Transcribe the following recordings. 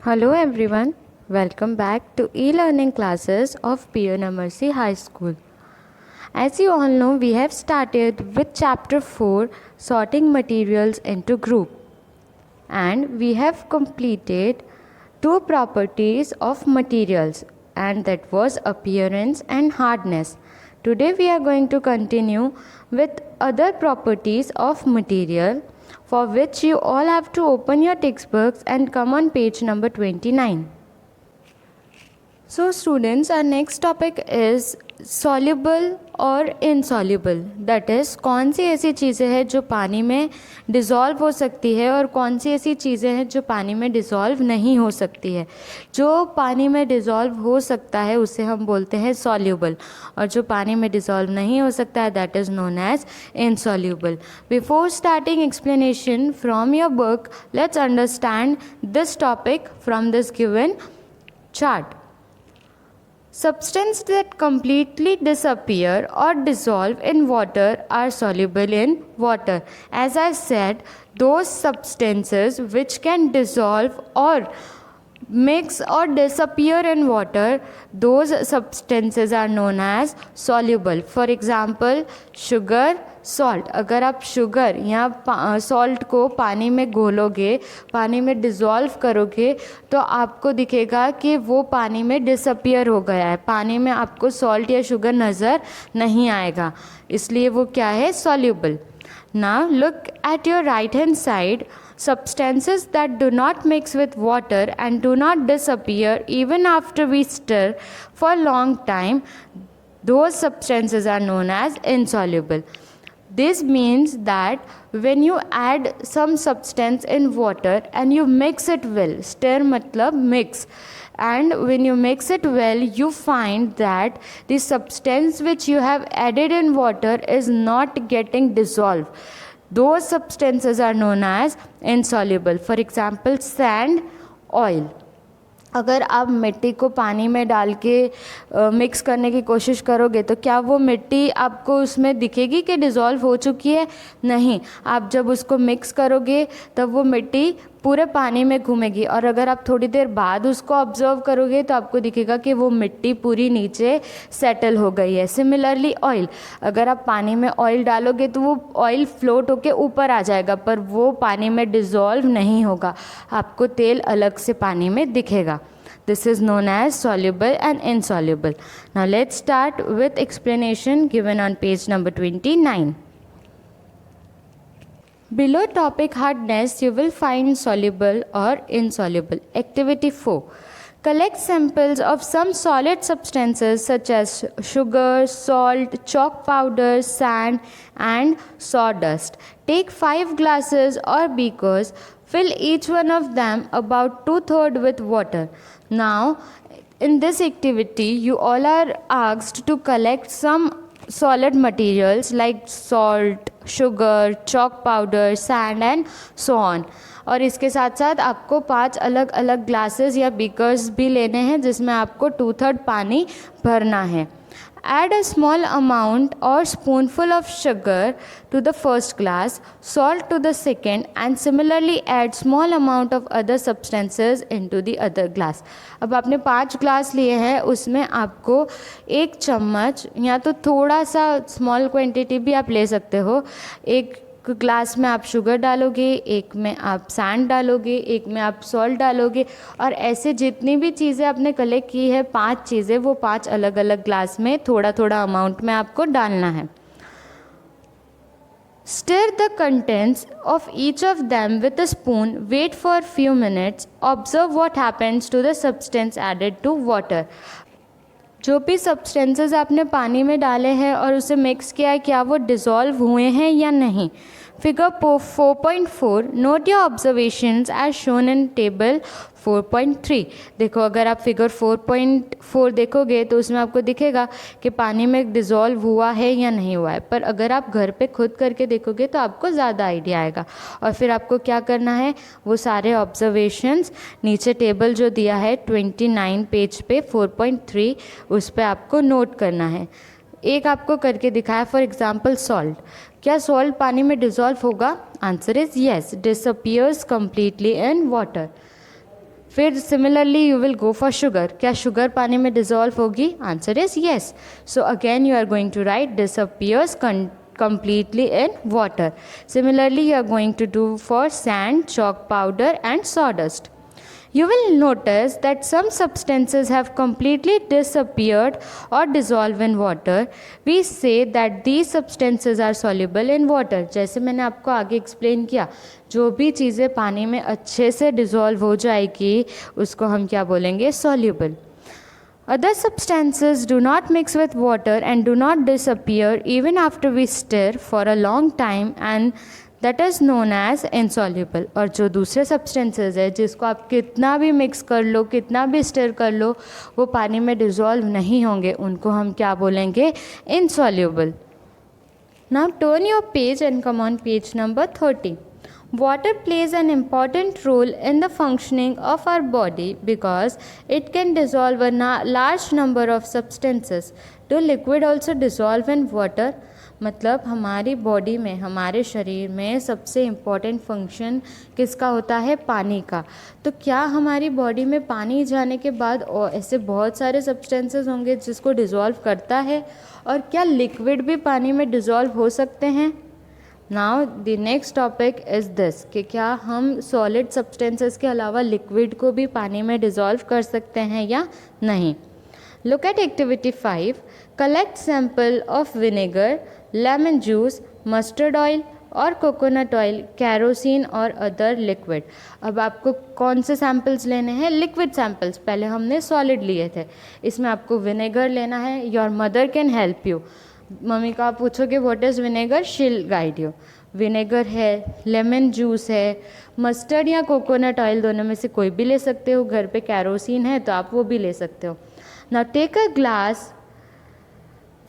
Hello everyone, welcome back to e-learning classes of P.O. Namarsi High School. As you all know, we have started with chapter 4, sorting materials into group, and we have completed two properties of materials, and that was appearance and hardness. Today we are going to continue with other properties of material, for which you all have to open your textbooks and come on page number 29. So students, our next topic is soluble और insoluble, that is कौन सी ऐसी चीज़ें हैं जो पानी में dissolve हो सकती है और कौन सी ऐसी चीज़ें हैं जो पानी में डिज़ोल्व नहीं हो सकती है. जो पानी में डिज़ोल्व हो सकता है उसे हम बोलते हैं soluble और जो पानी में डिज़ोल्व नहीं हो सकता है that is known as insoluble. Before starting explanation from your book, let's understand this topic from this given chart. Substances that completely disappear or dissolve in water are soluble in water. As I said, those substances which can dissolve or mix or disappear in water, those substances are known as soluble. For example, sugar, salt. अगर आप sugar या salt को पानी में घोलोगे, पानी में dissolve करोगे, तो आपको दिखेगा कि वो पानी में डिसअपियर हो गया है. पानी में आपको सॉल्ट या शुगर नज़र नहीं आएगा, इसलिए वो क्या है, soluble. Now look at your right hand side. Substances that do not mix with water and do not disappear even after we stir for a long time, those substances are known as insoluble. This means that when you add some substance in water and you mix it well, stir matlab mix, and when you mix it well, you find that the substance which you have added in water is not getting dissolved. Those substances are known as insoluble. For example, sand, oil. अगर आप मिट्टी को पानी में डाल के mix करने की कोशिश करोगे तो क्या वो मिट्टी आपको उसमें दिखेगी कि डिज़ोल्व हो चुकी है? नहीं. आप जब उसको मिक्स करोगे तब वो मिट्टी पूरे पानी में घूमेगी, और अगर आप थोड़ी देर बाद उसको ऑब्जर्व करोगे तो आपको दिखेगा कि वो मिट्टी पूरी नीचे सेटल हो गई है. सिमिलरली ऑयल, अगर आप पानी में ऑयल डालोगे तो वो ऑयल फ्लोट होके ऊपर आ जाएगा, पर वो पानी में डिज़ोल्व नहीं होगा, आपको तेल अलग से पानी में दिखेगा. This is known as soluble and insoluble. Now let's start with explanation given on page number 29. Below topic hardness, you will find soluble or insoluble. Activity 4. Collect samples of some solid substances such as sugar, salt, chalk powder, sand, and sawdust. Take 5 glasses or beakers. Fill each one of them about 2/3 with water. Now, in this activity, you all are asked to collect some solid materials like salt, sugar, chalk powder, sand and so on. और इसके साथ साथ आपको 5 अलग अलग glasses या beakers भी लेने हैं जिसमें आपको 2/3 पानी भरना है. Add a small amount or spoonful of sugar to the first glass, salt to the second, and similarly add small amount of other substances into the other glass. अब आपने 5 ग्लास लिए हैं, उसमें आपको 1 चम्मच या तो थोड़ा सा स्मॉल क्वांटिटी भी आप ले सकते हो. एक ग्लास में आप शुगर डालोगे, एक में आप सैंड डालोगे, एक में आप सॉल्ट डालोगे, और ऐसे जितनी भी चीज़ें आपने कलेक्ट की है 5 चीज़ें, वो 5 अलग अलग ग्लास में थोड़ा थोड़ा अमाउंट में आपको डालना है. Stir the contents of each of them with a spoon. Wait for a few minutes. Observe what happens to the substance added to water. जो भी सब्सटेंसेस आपने पानी में डाले हैं और उसे मिक्स किया है, क्या वो डिज़ोल्व हुए हैं या नहीं. Figure 4.4. Note your observations as shown in table 4.3. देखो, अगर आप फिगर 4.4 देखोगे तो उसमें आपको दिखेगा कि पानी में डिज़ोल्व हुआ है या नहीं हुआ है, पर अगर आप घर पे खुद करके देखोगे तो आपको ज़्यादा आइडिया आएगा. और फिर आपको क्या करना है, वो सारे ऑब्जर्वेशंस नीचे टेबल जो दिया है 29 पेज पे 4.3, उस पर आपको नोट करना है. एक आपको करके दिखाया. For example salt. क्या सॉल्ट पानी में डिज़ोल्व होगा? Answer is yes. Disappears completely in water. फिर similarly you will go for sugar. क्या शुगर पानी में डिजॉल्व होगी? Answer is yes. So again you are going to write disappears completely in water. Similarly, you are going to do for sand, chalk powder and sawdust. You will notice that some substances have completely disappeared or dissolved in water. We say that these substances are soluble in water. जैसे मैंने आपको आगे explain किया, जो भी चीज़ें पानी में अच्छे से डिज़ोल्व हो जाएगी उसको हम क्या बोलेंगे? soluble. Other substances do not mix with water and do not disappear even after we stir for a long time, and that is known as insoluble. और जो दूसरे substances है जिसको आप कितना भी mix कर लो, कितना भी stir कर लो, वो पानी में dissolve नहीं होंगे, उनको हम क्या बोलेंगे? insoluble. Now turn your page and come on page number 30. Water plays an important role in the functioning of our body because it can dissolve a large number of substances. Do liquid also dissolve in water? मतलब हमारी body में, हमारे शरीर में सबसे important function किसका होता है? पानी का. तो क्या हमारी बॉडी में पानी जाने के बाद और ऐसे बहुत सारे सब्सटेंसेस होंगे जिसको डिज़ोल्व करता है? और क्या लिक्विड भी पानी में डिज़ोल्व हो सकते हैं? Now the next topic is this कि क्या हम सॉलिड सब्सटेंसेस के अलावा लिक्विड को भी पानी में डिज़ोल्व कर सकते हैं या नहीं? Look at activity 5. Collect sample of vinegar, lemon juice, mustard oil और कोकोनट ऑयल, कैरोसिन और अदर लिक्विड. अब आपको कौन से सैम्पल्स लेने हैं? Liquid samples. पहले हमने सॉलिड लिए थे. इसमें आपको विनेगर लेना है. Your mother can help you. Mummy को आप पूछोगे what is vinegar, she will guide you. Vinegar है, लेमन जूस है, मस्टर्ड या कोकोनट ऑयल, दोनों में से कोई भी ले सकते हो. घर पे कैरोसिन है तो आप वो भी ले सकते हो. Now take a glass,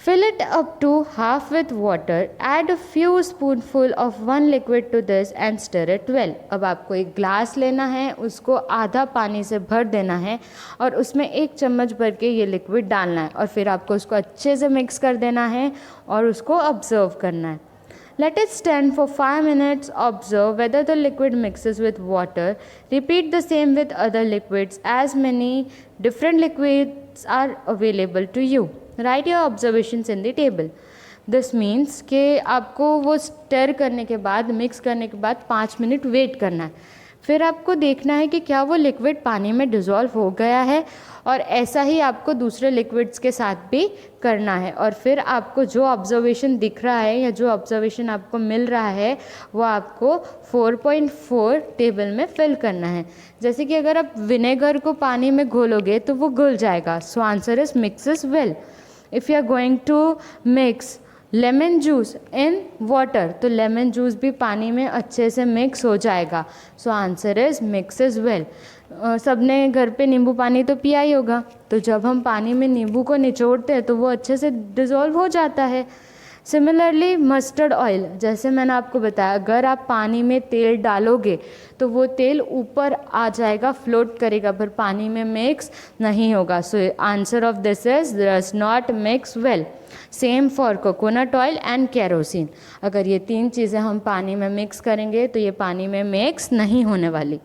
fill it up to half with water, add a few spoonful of one liquid to this and stir it well. अब आपको एक ग्लास लेना है, उसको आधा पानी से भर देना है और उसमें 1 चम्मच भर के ये लिक्विड डालना है और फिर आपको उसको अच्छे से मिक्स कर देना है और उसको ऑब्जर्व करना है. Let it stand for 5 minutes. Observe whether the liquid mixes with water. Repeat the same with other liquids. As many different liquids are available to you. Write your observations in the table. This means कि आपको वो stir करने के बाद, mix करने के बाद 5 minute wait करना है. फिर आपको देखना है कि क्या वो लिक्विड पानी में डिज़ोल्व हो गया है और ऐसा ही आपको दूसरे लिक्विड्स के साथ भी करना है. और फिर आपको जो ऑब्जर्वेशन दिख रहा है या जो ऑब्जर्वेशन आपको मिल रहा है वो आपको 4.4 टेबल में फिल करना है. जैसे कि अगर आप विनेगर को पानी में घोलोगे तो वो घुल जाएगा. So answer is mixes well. If you are going to mix lemon juice in water तो लेमन जूस भी पानी में अच्छे से मिक्स हो जाएगा. So answer is mixes well. सबने घर पे नींबू पानी तो पिया ही होगा, तो जब हम पानी में नींबू को निचोड़ते हैं तो वो अच्छे से डिज़ोल्व हो जाता है. सिमिलरली मस्टर्ड ऑयल, जैसे मैंने आपको बताया, अगर आप पानी में तेल डालोगे तो वो तेल ऊपर आ जाएगा, फ्लोट करेगा, पर पानी में मिक्स नहीं होगा. So answer of this is does not mix well. Same for coconut oil and kerosene. अगर ये 3 चीज़ें हम पानी में मिक्स करेंगे तो ये पानी में मिक्स नहीं होने वाली.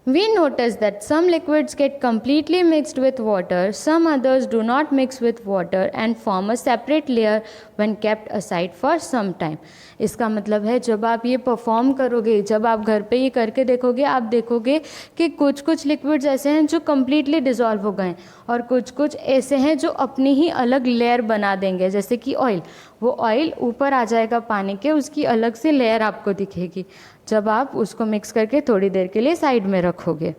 We notice that some liquids get completely mixed with water, some others do not mix with water and form a separate layer when kept aside for some time. इसका मतलब है जब आप ये परफॉर्म करोगे, जब आप घर पे ये करके देखोगे, आप देखोगे कि कुछ कुछ लिक्विड्स ऐसे हैं जो कम्प्लीटली डिज़ोल्व हो गए और कुछ कुछ ऐसे हैं जो अपनी ही अलग लेयर बना देंगे. जैसे कि ऑयल, वो ऑयल ऊपर आ जाएगा पानी के, उसकी अलग से लेयर आपको दिखेगी जब आप उसको मिक्स करके थोड़ी देर के लिए साइड में रखोगे.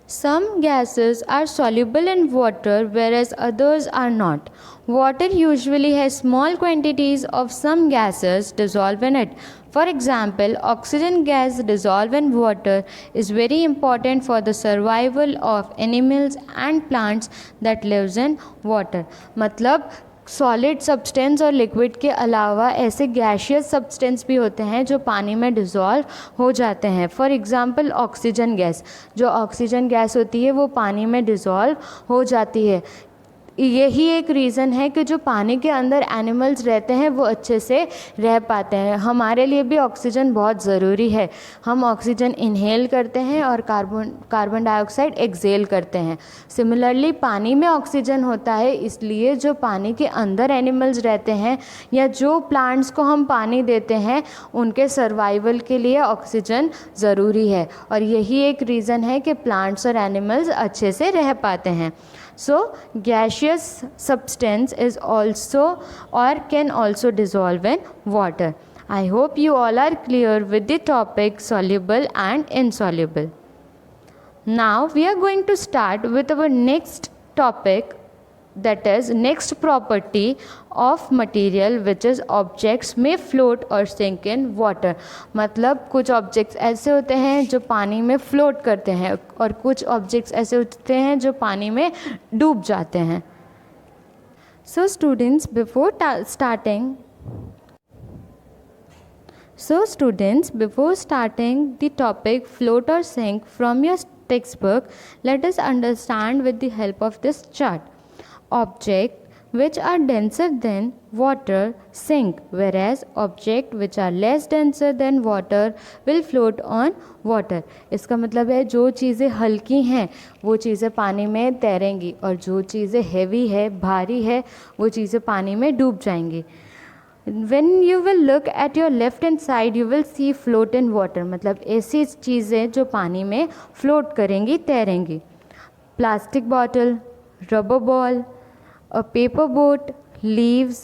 Some gases are soluble in water whereas others are not. Water usually has small quantities of some gases dissolved in it. For example, oxygen gas dissolved in water is very important for the survival of animals and plants that lives in water. मतलब solid substance और liquid के अलावा ऐसे gaseous substance भी होते हैं जो पानी में डिज़ोल्व हो जाते हैं. फॉर एग्ज़ाम्पल ऑक्सीजन गैस, जो ऑक्सीजन गैस होती है वो पानी में डिज़ोल्व हो जाती है. यही एक रीज़न है कि जो पानी के अंदर एनिमल्स रहते हैं वो अच्छे से रह पाते हैं। हमारे लिए भी ऑक्सीजन बहुत ज़रूरी है। हम ऑक्सीजन इनहेल करते हैं और कार्बन डाइऑक्साइड एक्सहेल करते हैं। सिमिलरली पानी में ऑक्सीजन होता है, इसलिए जो पानी के अंदर एनिमल्स रहते हैं या जो प्लांट्स को हम पानी देते हैं उनके सर्वाइवल के लिए ऑक्सीजन ज़रूरी है, और यही एक रीज़न है कि प्लांट्स और एनिमल्स अच्छे से रह पाते हैं। So gaseous substance is also or can also dissolve in water. I hope you all are clear with the topic soluble and insoluble. Now we are going to start with our next topic, that is next property of material which is objects may float or sink in water. मतलब कुछ objects ऐसे होते हैं जो पानी में float करते हैं और कुछ ऑब्जेक्ट्स ऐसे होते हैं जो पानी में डूब जाते हैं. So students, before starting the topic float or sink from your textbook, let us understand with the help of this chart. Objects which are denser than water sink, whereas objects which are less denser than water will float on water. इसका मतलब है जो चीज़ें हल्की हैं वो चीज़ें पानी में तैरेंगी और जो चीज़ें हैवी है, भारी है, वो चीज़ें पानी में डूब जाएंगी. When you will look at your left hand side, you will see float in water. मतलब ऐसी चीज़ें जो पानी में फ्लोट करेंगी, तैरेंगी. Plastic bottle, rubber ball, a paper boat, leaves,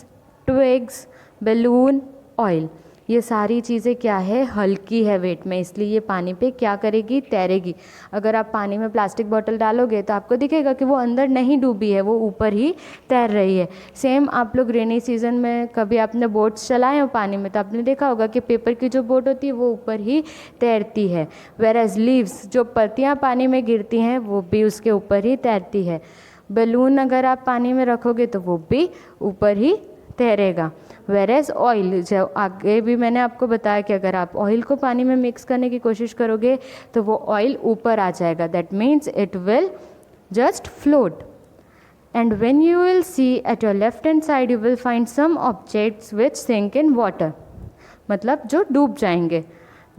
twigs, balloon, oil. ये सारी चीज़ें क्या है, हल्की है वेट में, इसलिए ये पानी पे क्या करेगी, तैरेगी. अगर आप पानी में प्लास्टिक बॉटल डालोगे तो आपको दिखेगा कि वो अंदर नहीं डूबी है, वो ऊपर ही तैर रही है. सेम आप लोग रेनी सीज़न में कभी आपने बोट्स चलाए हो पानी में तो आपने देखा होगा कि पेपर की जो बोट होती है वो ऊपर ही तैरती है. वेयरएज लीव्स, जो पत्तियाँ पानी में गिरती हैं वो भी उसके ऊपर ही तैरती है. बलून अगर आप पानी में रखोगे तो वो भी ऊपर ही तैरेगा. वेयरएज ऑयल, जो आगे भी मैंने आपको बताया कि अगर आप ऑयल को पानी में मिक्स करने की कोशिश करोगे तो वो ऑयल ऊपर आ जाएगा. That means it will just float. And when you will see at your left hand side you will find some objects which sink in water, मतलब जो डूब जाएंगे,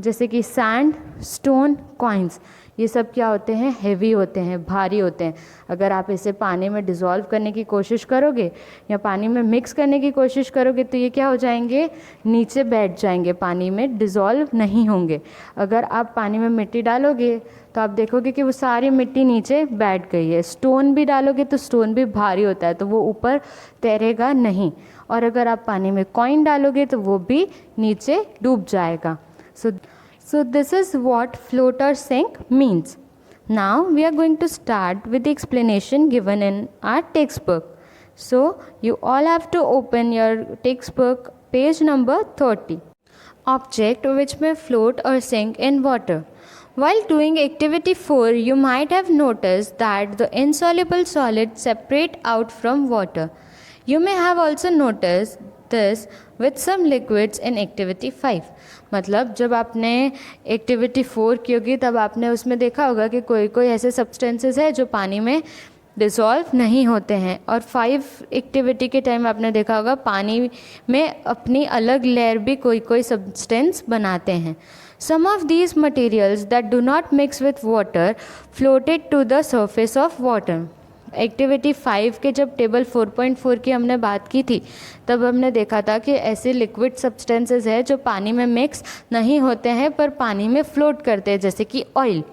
जैसे कि सैंड, स्टोन, कॉइन्स. ये सब क्या होते हैं, हेवी होते हैं, भारी होते हैं. अगर आप इसे पानी में डिज़ोल्व करने की कोशिश करोगे या पानी में मिक्स करने की कोशिश करोगे तो ये क्या हो जाएंगे, नीचे बैठ जाएंगे, पानी में डिज़ोल्व नहीं होंगे. अगर आप पानी में मिट्टी डालोगे तो आप देखोगे कि वो सारी मिट्टी नीचे बैठ गई है. स्टोन भी डालोगे तो स्टोन भी भारी होता है तो वो ऊपर तैरेगा नहीं. और अगर आप पानी में कॉइन डालोगे तो वो भी नीचे डूब जाएगा. So this is what float or sink means. Now we are going to start with the explanation given in our textbook. So you all have to open your textbook, page number 30. Object which may float or sink in water. While doing activity 4, you might have noticed that the insoluble solids separate out from water. You may have also noticed this with some liquids in activity 5. मतलब जब आपने activity 4 की होगी तब आपने उसमें देखा होगा कि कोई कोई ऐसे सब्सटेंसेस है जो पानी में डिसॉल्व नहीं होते हैं. और 5 एक्टिविटी के टाइम आपने देखा होगा पानी में अपनी अलग लेयर भी कोई कोई सब्सटेंस बनाते हैं. Some of these materials that do not mix with water floated to the surface of water. Activity 5 के जब टेबल 4.4 की हमने बात की थी तब हमने देखा था कि ऐसे लिक्विड सब्सटेंसेस है जो पानी में मिक्स नहीं होते हैं पर पानी में फ्लोट करते हैं, जैसे कि ऑयल.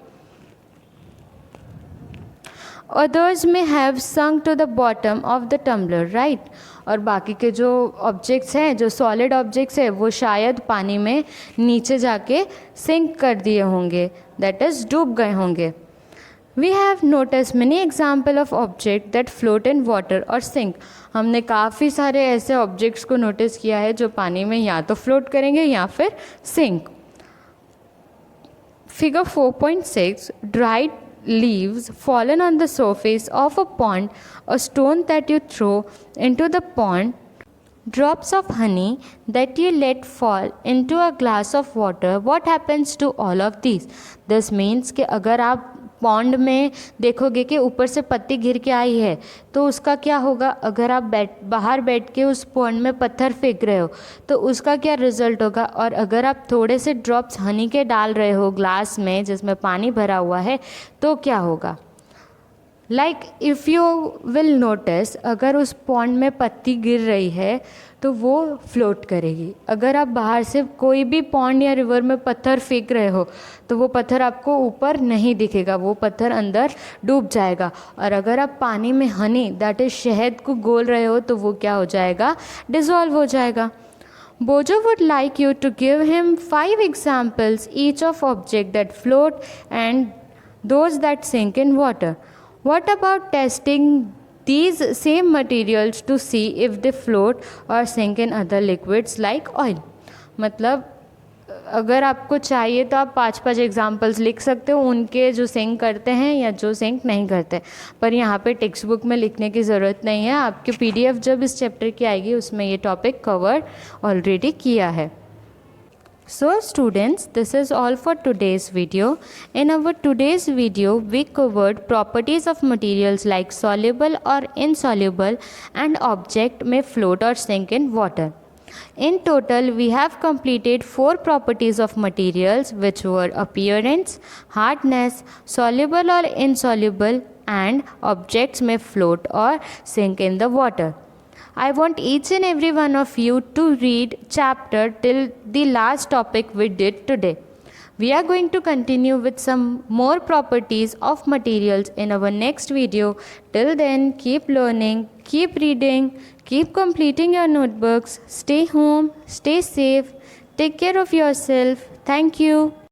अदर्स में have sunk to the bottom of the tumbler, right. और बाकी के जो ऑब्जेक्ट्स हैं, जो सॉलिड ऑब्जेक्ट्स हैं, वो शायद पानी में नीचे जाके सिंक कर दिए होंगे, दैट इज़ डूब गए होंगे. We have noticed many example of objects that float in water or sink. हमने काफ़ी सारे ऐसे ऑब्जेक्ट्स को नोटिस किया है जो पानी में या तो फ्लोट करेंगे या फिर sink. Figure 4.6, dried leaves fallen on the surface of a pond, a stone that you throw into the pond, drops of honey that you let fall into a glass of water. What happens to all of these? This means कि अगर आप pond में देखोगे कि ऊपर से पत्ती गिर के आई है, तो उसका क्या होगा? अगर आप बाहर बैठ के उस पॉन्ड में पत्थर फेंक रहे हो तो उसका क्या रिजल्ट होगा? और अगर आप थोड़े से ड्रॉप्स हनी के डाल रहे हो ग्लास में जिसमें पानी भरा हुआ है, तो क्या होगा? Like if you will notice, अगर उस पॉन्ड में पत्ती गिर रही है तो वो फ्लोट करेगी। अगर आप बाहर से कोई भी पॉन्ड या रिवर में पत्थर फेंक रहे हो तो वो पत्थर आपको ऊपर नहीं दिखेगा, वो पत्थर अंदर डूब जाएगा। और अगर आप पानी में हनी, दैट इज़ शहद को घोल रहे हो, तो वो क्या हो जाएगा? डिज़ोल्व हो जाएगा। Bojo would like you to give him 5 examples each of objects that float and those that sink in water. What about testing these same materials to see if they float or sink in other liquids like oil? मतलब अगर आपको चाहिए तो आप 5-5 examples लिख सकते हो उनके जो सिंक करते हैं या जो सिंक नहीं करते, पर यहाँ पे टेक्स्ट बुक में लिखने की ज़रूरत नहीं है। आपके PDF जब इस चैप्टर की आएगी उसमें ये टॉपिक कवर ऑलरेडी किया है। So students, this is all for today's video. In our today's video, we covered properties of materials like soluble or insoluble and object may float or sink in water. In total, we have completed 4 properties of materials, which were appearance, hardness, soluble or insoluble, and objects may float or sink in the water. I want each and every one of you to read chapter till the last topic we did today. We are going to continue with some more properties of materials in our next video. Till then, keep learning, keep reading, keep completing your notebooks. Stay home, stay safe, take care of yourself. Thank you.